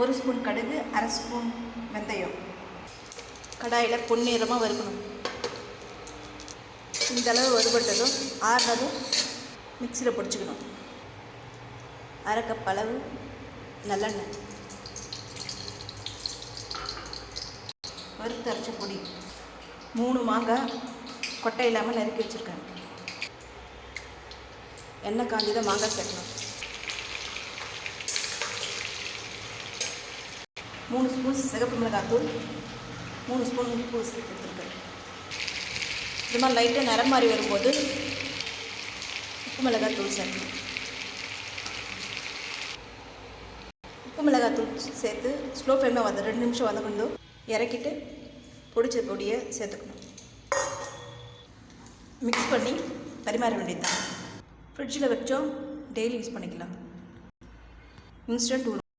1 spoon கடுகு, 1/2 spoon வெந்தயம். கடாயில் பொன்னிறமாக வறுக்கணும். இந்த அளவு வறுபட்டதும் ஆறுனதும் மிக்சியில் பொடிச்சுக்கணும். 1/2 கப் அளவு நல்லெண்ணெய், வறுத்து அரைச்ச பொடி, 3 மாங்காய் கொட்டை இல்லாமல் நறுக்கி வச்சுருக்கேன். எண்ணெய் காஞ்சதான் மாங்காய் சேர்க்கணும். 3 ஸ்பூன் சிகப்பு மிளகாத்தூள், 3 ஸ்பூன் உப்பு எடுத்துருக்கேன். இது மாதிரி லைட்டாக நிறம் மாறி வரும்போது உப்பு மிளகாத்தூள் சேர்க்கணும். உப்பு மிளகாத்தூள் சேர்த்து ஸ்லோ ஃப்ளேமில் 2 நிமிஷம் வதக்கணும். இறக்கிட்டு பொடிச்ச பொடியை சேர்த்துக்கணும். மிக்ஸ் பண்ணி பரிமாற வேண்டியது தான். ஃப்ரிட்ஜில் வச்சோம், டெய்லி யூஸ் பண்ணிக்கலாம். இன்ஸ்டன்ட்